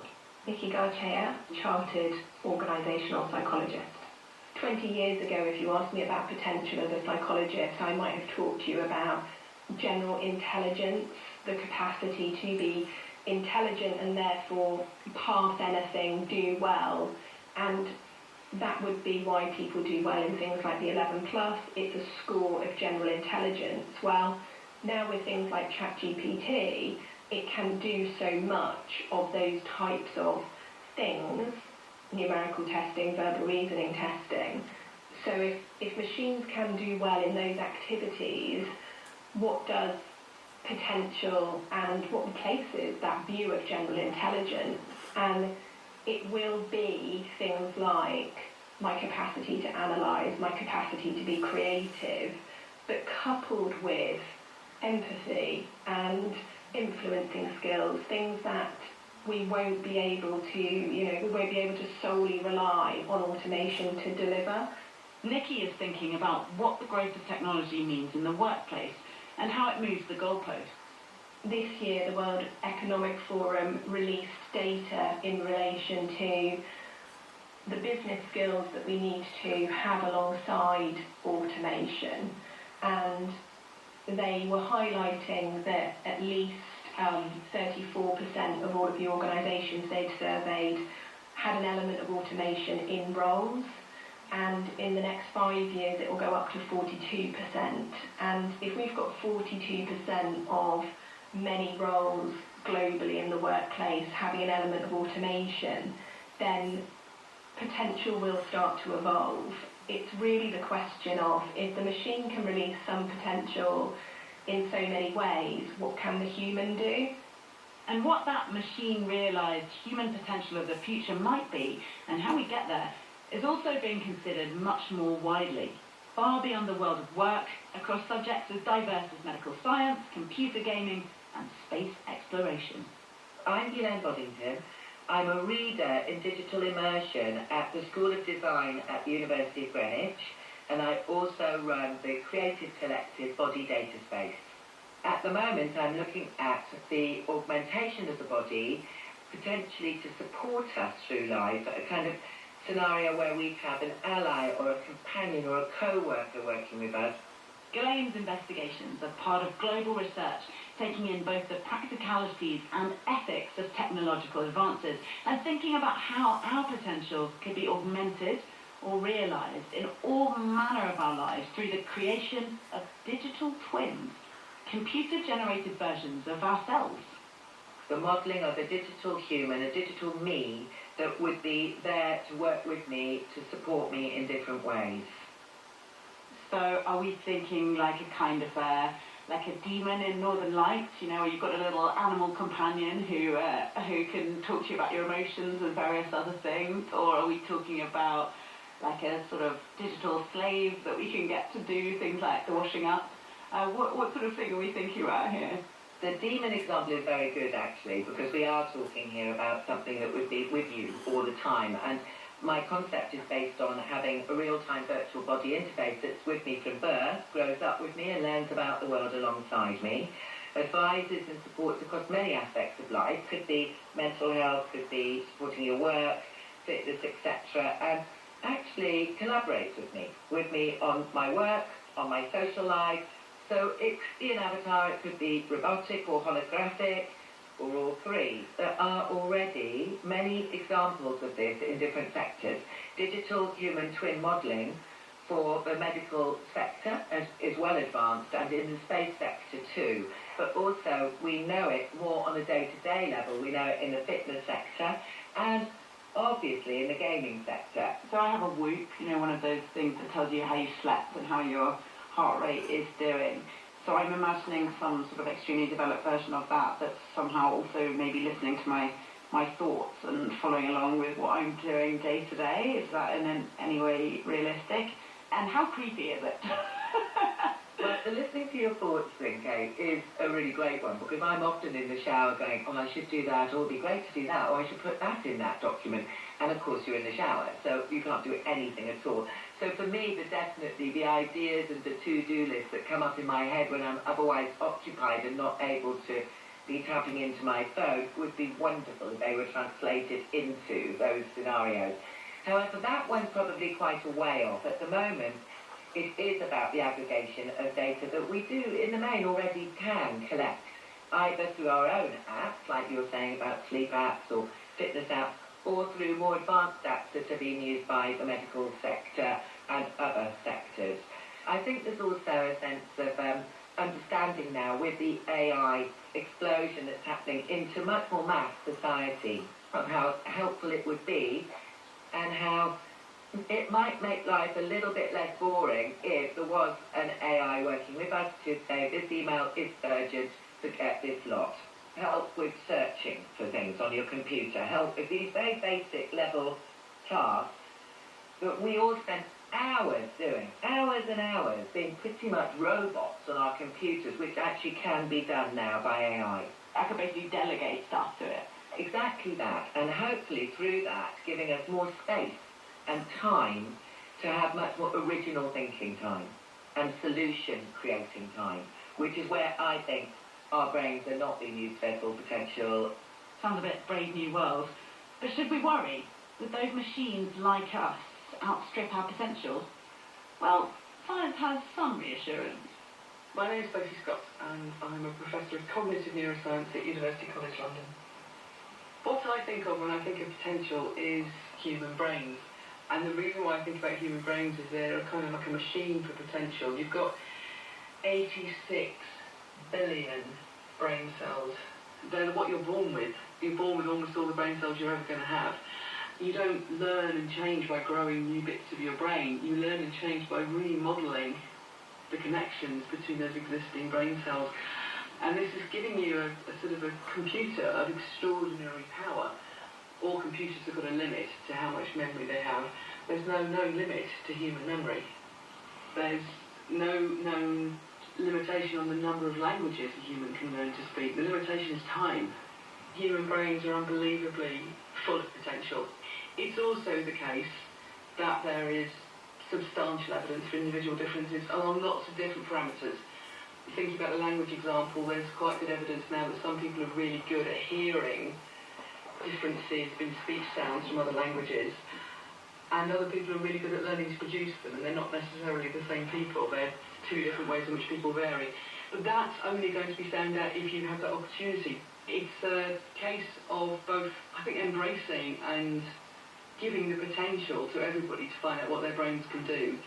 Speaker 11: Nikki Garchea, chartered organisational psychologist. 20 years ago, if you asked me about potential as a psychologist, I might have talked to you about general intelligence, the capacity to be intelligent and therefore pass anything, do well, and that would be why people do well in things like the 11+. It's a score of general intelligence. Well, now with things like ChatGPT, it can do so much of those types of things, numerical testing, verbal reasoning testing. So if machines can do well in those activities, what does potential and what replaces that view of general intelligence? And it will be things like my capacity to analyse, my capacity to be creative, but coupled with empathy and influencing skills, things that we won't be able to solely rely on automation to deliver.
Speaker 8: Nikki is thinking about what the growth of technology means in the workplace and how it moves the goalpost.
Speaker 11: This year, the World Economic Forum released data in relation to the business skills that we need to have alongside automation. And they were highlighting that at least 34% of all of the organisations they'd surveyed had an element of automation in roles, and in the next 5 years it will go up to 42%. And if we've got 42% of many roles globally in the workplace having an element of automation, then potential will start to evolve. It's really the question of, if the machine can release some potential in so many ways, what can the human do?
Speaker 8: And what that machine-realised human potential of the future might be, and how we get there, is also being considered much more widely, far beyond the world of work, across subjects as diverse as medical science, computer gaming, and space exploration.
Speaker 13: I'm Gillian Boddington. I'm a reader in digital immersion at the School of Design at the University of Greenwich, and I also run the Creative Collective Body Data Space. At the moment, I'm looking at the augmentation of the body, potentially to support us through life, a kind of scenario where we have an ally or a companion or a co-worker working with us.
Speaker 8: Ghislaine's investigations are part of global research, taking in both the practicalities and ethics of technological advances, and thinking about how our potential could be augmented or realised in all manner of our lives through the creation of digital twins. computer-generated versions of ourselves.
Speaker 6: The modelling of a digital human, a digital me, that would be there to work with me, to support me in different ways.
Speaker 8: So are we thinking like a kind of like a demon in Northern Lights, you know, where you've got a little animal companion who can talk to you about your emotions and various other things? Or are we talking about like a sort of digital slave that we can get to do things like the washing up? What sort of thing are we thinking about here?
Speaker 6: The demon example is very good, actually, because we are talking here about something that would be with you all the time. And my concept is based on having a real-time virtual body interface that's with me from birth, grows up with me and learns about the world alongside me, advises and supports across many aspects of life. Could be mental health, could be supporting your work, fitness, etc. And actually collaborates with me on my work, on my social life. So it could be an avatar, it could be robotic or holographic, or all three. There are already many examples of this in different sectors. Digital human twin modelling for the medical sector is well advanced, and in the space sector too. But also we know it more on a day-to-day level. We know it in the fitness sector and obviously in the gaming sector.
Speaker 8: So I have a Whoop, you know, one of those things that tells you how you slept and how your heart rate is doing. So I'm imagining some sort of extremely developed version of that that's somehow also maybe listening to my thoughts and following along with what I'm doing day to day. Is that in any way realistic? And how creepy is it?
Speaker 6: Well, the listening to your thoughts thing, Kate, is a really great one, because I'm often in the shower going, oh, I should do that, or it'd be great to do that, or I should put that in that document. And of course you're in the shower, so you can't do anything at all. So for me, definitely the ideas and the to-do lists that come up in my head when I'm otherwise occupied and not able to be tapping into my phone would be wonderful if they were translated into those scenarios. However, that one's probably quite a way off. At the moment, it is about the aggregation of data that we do, in the main, already can collect, either through our own apps, like you were saying about sleep apps or fitness apps, or through more advanced apps that are being used by the medical sector and other sectors. I think there's also a sense of understanding now with the AI explosion that's happening into much more mass society of how helpful it would be and how it might make life a little bit less boring if there was an AI working with us to say, this email is urgent, forget this lot. Help with searching for things on your computer. Help with these very basic level tasks that we all spend hours doing, hours and hours, being pretty much robots on our computers, which actually can be done now by AI.
Speaker 8: I could basically delegate stuff to it.
Speaker 6: Exactly that, and hopefully through that giving us more space and time to have much more original thinking time and solution creating time, which is where I think our brains are not being used to their full potential.
Speaker 8: Sounds a bit Brave New World. But should we worry that those machines like us outstrip our potential? Well, science has some reassurance.
Speaker 5: My name is Sophie Scott and I'm a professor of cognitive neuroscience at University College London. What I think of when I think of potential is human brains. And the reason why I think about human brains is they're kind of like a machine for potential. You've got 86 billion brain cells. They're what you're born with. You're born with almost all the brain cells you're ever going to have. You don't learn and change by growing new bits of your brain. You learn and change by remodeling the connections between those existing brain cells. And this is giving you a sort of a computer of extraordinary power. All computers have got a limit to how much memory they have. There's no known limit to human memory. There's no known limitation on the number of languages a human can learn to speak. The limitation is time. Human brains are unbelievably full of potential. It's also the case that there is substantial evidence for individual differences along lots of different parameters. Thinking about the language example, there's quite good evidence now that some people are really good at hearing differences in speech sounds from other languages, and other people are really good at learning to produce them, and they're not necessarily the same people. They're two different ways in which people vary. But that's only going to be found out if you have that opportunity. It's a case of both, I think, embracing and giving the potential to everybody to find out what their brains can do.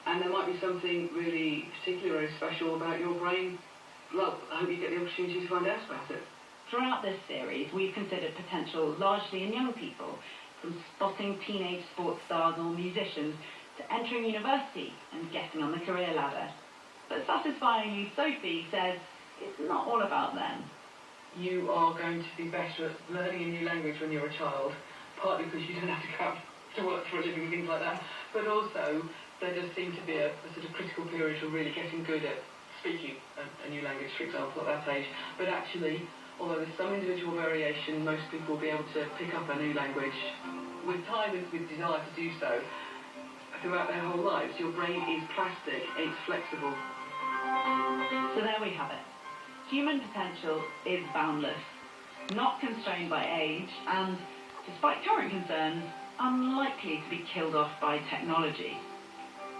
Speaker 5: And there might be something really particular or special about your brain well, I hope you get the opportunity to find out about it.
Speaker 8: Throughout this series, we've considered potential largely in young people, from spotting teenage sports stars or musicians to entering university and getting on the career ladder. But satisfyingly, Sophie says it's not all about them.
Speaker 5: You are going to be better at learning a new language when you're a child, partly because you don't have to go out to work for a living and things like that, but also there does seem to be a sort of critical period for really getting good at speaking a new language, for example, at that age. But actually, although there's some individual variation, most people will be able to pick up a new language with time and with desire to do so throughout their whole lives. Your brain is plastic, it's flexible.
Speaker 8: So there we have it. Human potential is boundless, not constrained by age, and, despite current concerns, unlikely to be killed off by technology.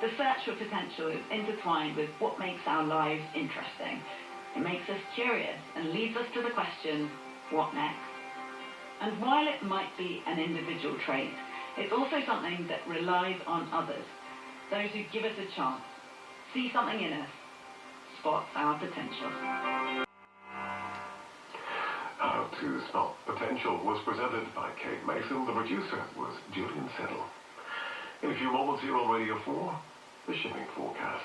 Speaker 8: The search for potential is intertwined with what makes our lives interesting. It makes us curious and leads us to the question, what next? And while it might be an individual trait, it's also something that relies on others, those who give us a chance, see something in us, spot our potential.
Speaker 25: How to Spot Potential was presented by Kate Mason. The producer was Julian Settle. In a few moments here on Radio 4, the shipping forecast.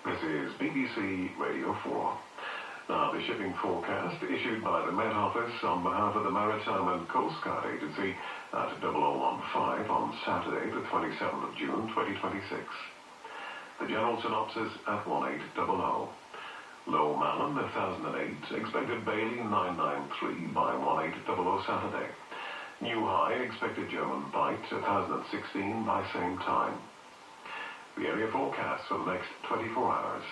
Speaker 25: This is BBC Radio 4. Now, the shipping forecast issued by the Met Office on behalf of the Maritime and Coast Guard Agency at 0015 on Saturday, the 27th of June, 2026. The general synopsis at 1800. Low Malin, 1008. Expected Bailey, 993 by 1800 Saturday. New high, expected German Bight, 1016 by same time. The area forecast for the next 24 hours.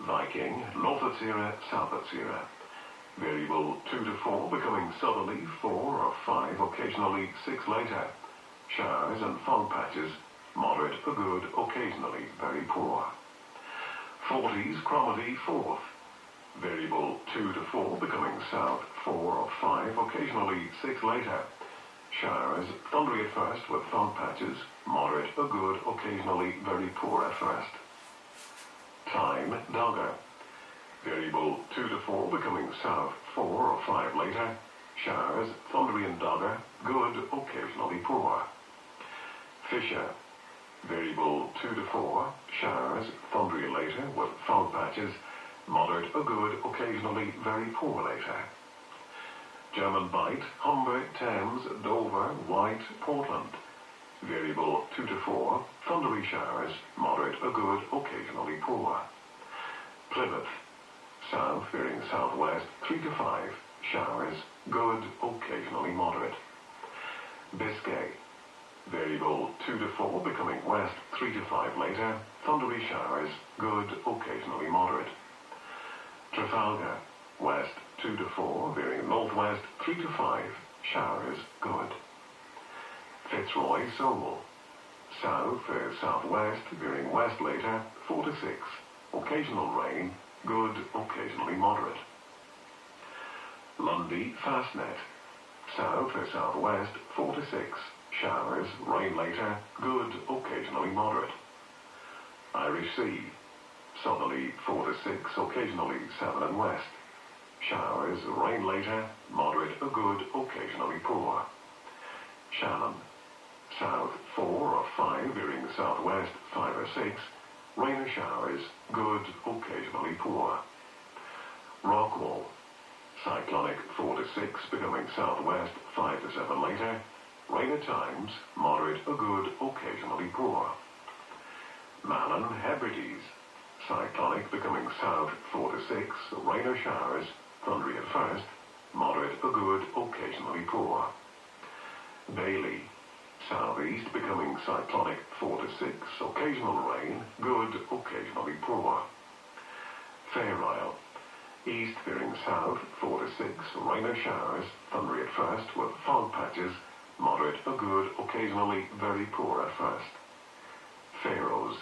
Speaker 25: Viking, north of Sierra, south of Sierra. Variable 2 to 4, becoming southerly 4 or 5, occasionally 6 later. Showers and fog patches, moderate or good, occasionally very poor. 40s, Cromarty 4th. Variable 2 to 4, becoming south 4 or 5, occasionally 6 later. Showers, thundery at first with fog patches, moderate or good, occasionally very poor at first. Time, Dogger. Variable 2 to 4, becoming south 4 or 5 later. Showers, thundery and Dogger, good, occasionally poor. Fisher. Variable 2 to 4, showers, thundery later with fog patches, moderate or good, occasionally very poor later. German Bight, Humber, Thames, Dover, White, Portland. Variable 2 to 4, thundery showers, moderate or good, occasionally poor. Plymouth, south veering southwest 3 to 5, showers, good, occasionally moderate. Biscay, Variable 2 to 4, becoming west 3 to 5 later. Thundery showers, good, occasionally moderate. Trafalgar, west 2 to 4, veering northwest 3 to 5. Showers, good. Fitzroy, Seoul, south southwest, veering west later 4 to 6. Occasional rain, good, occasionally moderate. Lundy, Fastnet, south southwest 4 to 6. Showers, rain later, good, occasionally moderate. Irish Sea, southerly 4 to 6, occasionally 7 and west. Showers, rain later, moderate or good, occasionally poor. Shannon, south 4 or 5, veering southwest 5 or 6. Rain or showers, good, occasionally poor. Rockwall, cyclonic 4 to 6, becoming southwest 5 to 7 later. Rain at times, moderate or good, occasionally poor. Malin, Hebrides, cyclonic becoming south 4 to 6, rain or showers, thundery at first, moderate or good, occasionally poor. Bailey, southeast becoming cyclonic 4 to 6, occasional rain, good, occasionally poor. Fair Isle, east veering south 4 to 6, rain or showers, thundery at first with fog patches, moderate or good, occasionally very poor at first. Faroes,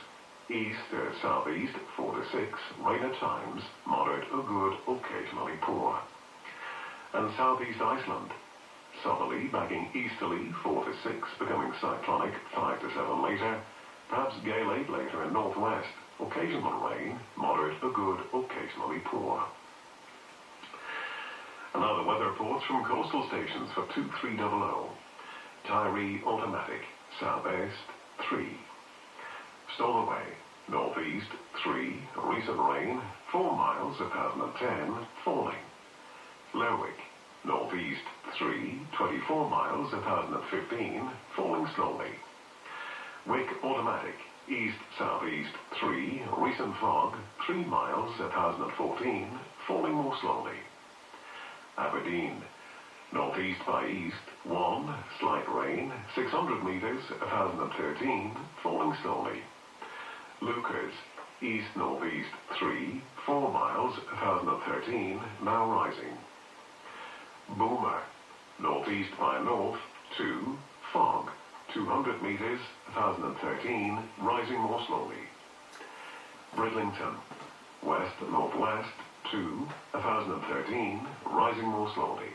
Speaker 25: east southeast 4 to 6, rain at times, moderate or good, occasionally poor. And southeast Iceland, southerly backing easterly 4 to 6, becoming cyclonic 5 to 7 later, perhaps gale 8 later in northwest, occasional rain, moderate or good, occasionally poor. And now the weather reports from coastal stations for 2300. Tyree automatic, southeast 3. Stowaway, northeast 3, recent rain 4 miles 1010, falling. Lerwick, northeast 3, 24 miles 1015, falling slowly. Wick automatic, east southeast 3, recent fog 3 miles 1014, falling more slowly. Aberdeen, northeast by east 1, slight rain 600 meters 1013, falling slowly. Lucas, east northeast 3, 4 miles 1013, now rising. Boomer, northeast by north 2, fog 200 meters 1013, rising more slowly. Bridlington, west northwest 2, 1013, rising more slowly.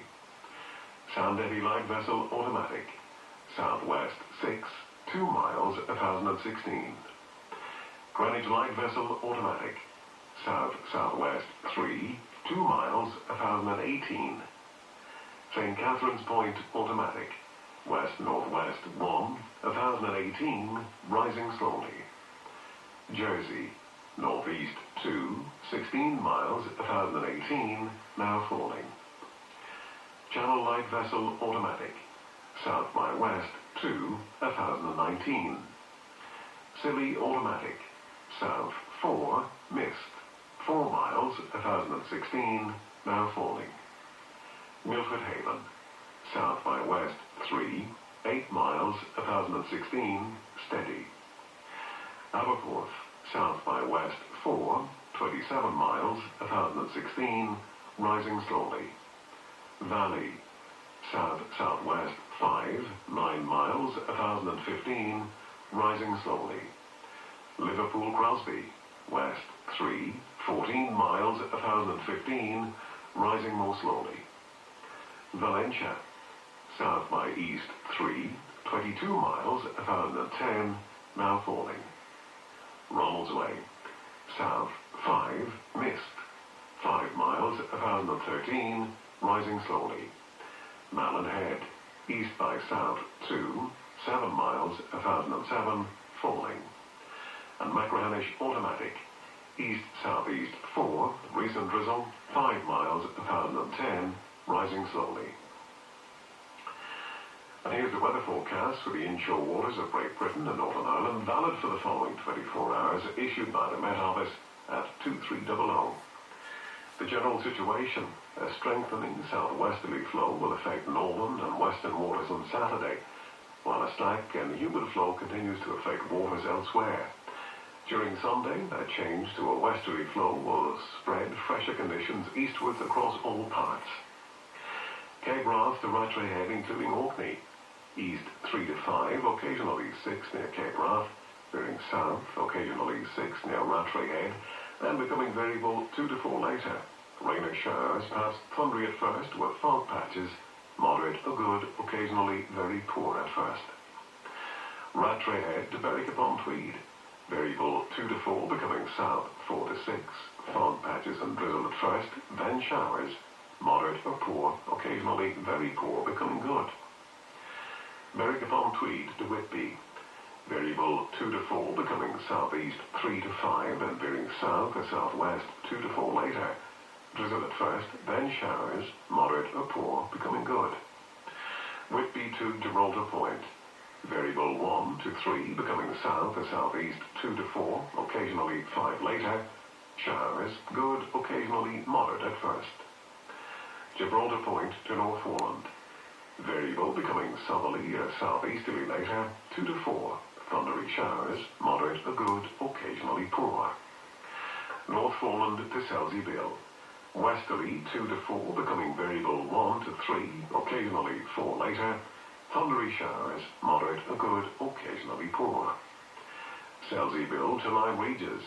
Speaker 25: Sandetti light vessel automatic, southwest 6, 2 miles 1016. Greenwich light vessel automatic, south-southwest 3, 2 miles 1018. St. Catherine's Point automatic, west-northwest 1, 1018, rising slowly. Jersey, northeast 2, 16 miles 1018, now falling. Channel light vessel automatic, south by west 2, 1019. Scilly automatic, south 4, mist, 4 miles 1016, now falling. Milford Haven, south by west 3, 8 miles 1016, steady. Aberporth, south by west 4, 27 miles 1016, rising slowly. Valley, south-southwest 5, 9 miles 1015, rising slowly. Liverpool Crosby, west 3, 14 miles 1015, rising more slowly. Valencia, south by east 3, 22 miles 1010, now falling. Ronaldsway, south 5, mist, 5 miles 1013, rising slowly. Malin Head, east by south 2, 7 miles 1007, falling. And Macrahanish automatic, east-southeast 4, recent drizzle, 5 miles 1010, rising slowly. And here's the weather forecast for the inshore waters of Great Britain and Northern Ireland, valid for the following 24 hours, issued by the Met Office at 2300. The general situation, a strengthening southwesterly flow will affect northern and western waters on Saturday. while a slack and humid flow continues to affect waters elsewhere. During Sunday, a change to a westerly flow will spread fresher conditions eastwards across all parts. Cape Wrath to Rattray Head, including Orkney. East 3 to 5, occasionally 6 near Cape Wrath. Veering south, occasionally 6 near Rattray Head, and becoming variable 2 to 4 later. Rain or showers, perhaps thundery at first, with fog patches. Moderate or good, occasionally very poor at first. Rattray Head to Berwick-upon-Tweed. Variable 2 to 4, becoming south 4 to 6. Fog patches and drizzle at first, then showers. Moderate or poor, occasionally very poor, becoming good. Berwick-upon-Tweed to Whitby. Variable 2 to 4, becoming southeast 3 to 5, and veering south or southwest 2 to 4 later. Drizzle at first, then showers. Moderate or poor, becoming good. Whitby to Gibraltar Point. Variable 1 to 3, becoming south or southeast 2 to 4, occasionally 5 later. Showers, good, occasionally moderate at first. Gibraltar Point to Northumberland. Variable becoming southerly or southeasterly later, 2 to 4. Thundery showers, moderate or good, occasionally poor. Northumberland to Selseybill. Westerly 2 to 4, becoming variable 1 to 3, occasionally 4 later. Thundery showers, moderate or good, occasionally poor. Selseybill to Lyme Regis.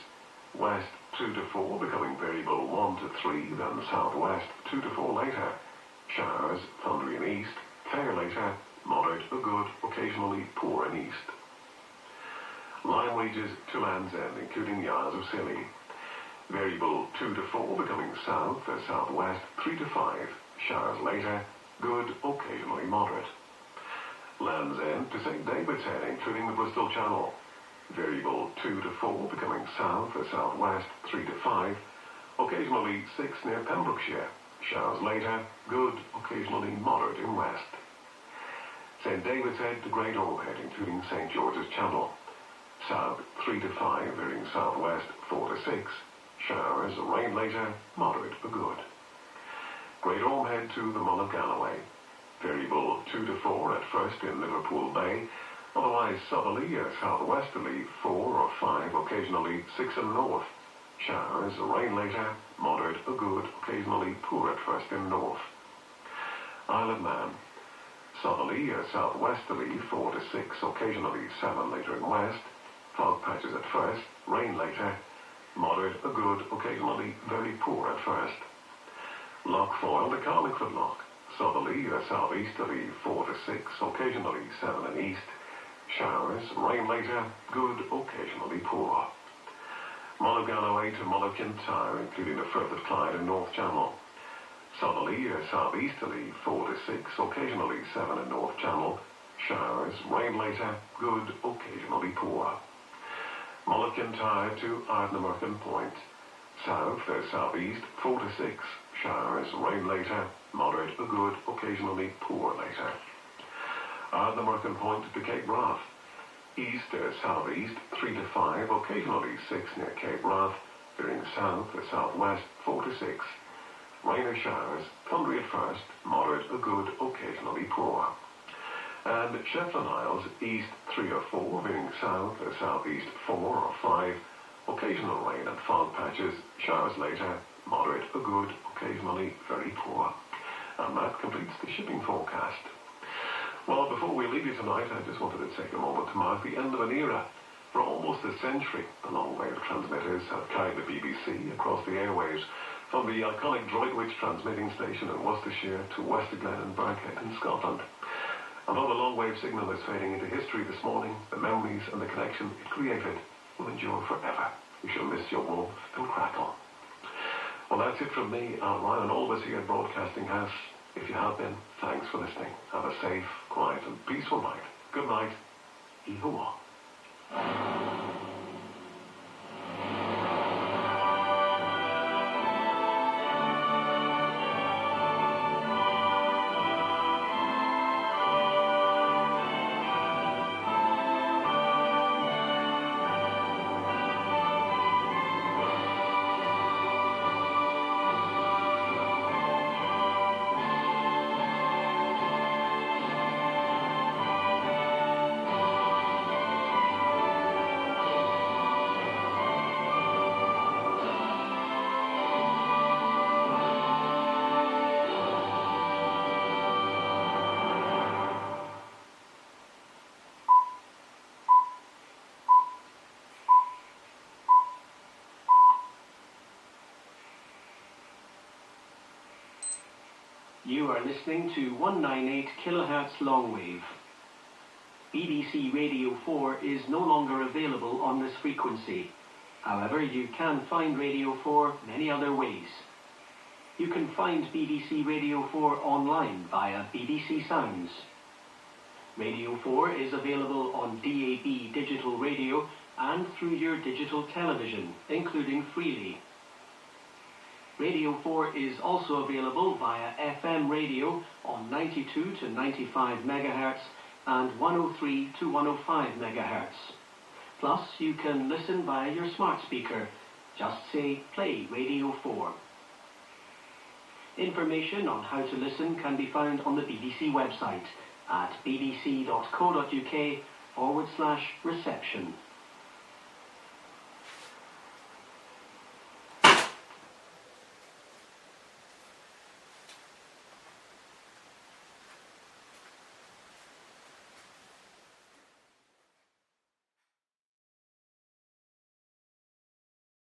Speaker 25: West 2 to 4, becoming variable 1 to 3, then southwest 2 to 4 later. Showers, thundery in east, fair later, moderate or good, occasionally poor in east. Lyme Regis to Land's End, including Yards of Scilly. Variable 2 to 4, becoming south or southwest 3 to 5. Showers later, good, occasionally moderate. Land's End to St. David's Head, including the Bristol Channel. Variable 2 to 4, becoming south or southwest 3 to 5. Occasionally 6 near Pembrokeshire. Showers later, good, occasionally moderate in west. St. David's Head to Great Ormhead, including St. George's Channel. South 3 to 5, veering southwest 4 to 6. Showers, rain later, moderate or good. Great Ormhead to the Mull of Galloway. Variable 2 to 4 at first in Liverpool Bay. Otherwise southerly or southwesterly 4 or 5, occasionally 6 in north. Showers, rain later, moderate or good, occasionally poor at first in north. Isle of Man. Southerly or southwesterly 4 to 6, occasionally 7 later in west. Fog patches at first, rain later, moderate or good, occasionally very poor at first. Loch Foyle to Carlingford Loch. Southerly or southeasterly 4 to 6, occasionally 7 in east. Showers, rain later, good, occasionally poor. Mull of Galloway to Mull of Kintyre, including the Firth of Clyde and North Channel. Southerly or southeasterly 4 to 6, occasionally 7 in North Channel. Showers, rain later, good, occasionally poor. Mull of Kintyre to Ardnamurchan Point. South or southeast 4 to 6. Showers, rain later, moderate or good, occasionally poor later. Ardnamurchan Point to Cape Wrath. East or southeast 3 to 5, occasionally 6 near Cape Wrath. Veering south or southwest 4 to 6. Rain or showers, thundery at first, moderate or good, occasionally poor. And Shetland Isles, east 3 or 4, veering south or southeast 4 or 5, occasional rain and fog patches, showers later, moderate or good, occasionally very poor. And that completes the shipping forecast. Well, before we leave you tonight, I just wanted to take a moment to mark the end of an era. For almost a century, the Longwave transmitters have carried the BBC across the airwaves, from the iconic Droitwich transmitting station in Worcestershire to Westerglen and Birkhead in Scotland. And though the Longwave signal is fading into history this morning, the memories and the connection it created will endure forever. We shall miss your warmth and crackle. Well, that's it from me, Ryan, and all of us here at Broadcasting House. If you have been, thanks for listening. Have a safe, quiet and peaceful night. Good night. Ihuwa.
Speaker 7: You are listening to 198 kHz Longwave. BBC Radio 4 is no longer available on this frequency. However, you can find Radio 4 many other ways. You can find BBC Radio 4 online via BBC Sounds. Radio 4 is available on DAB digital radio and through your digital television, including Freely. Radio 4 is also available via FM radio on 92 to 95 MHz and 103 to 105 MHz. Plus, you can listen via your smart speaker. Just say, play Radio 4. Information on how to listen can be found on the BBC website at bbc.co.uk/reception.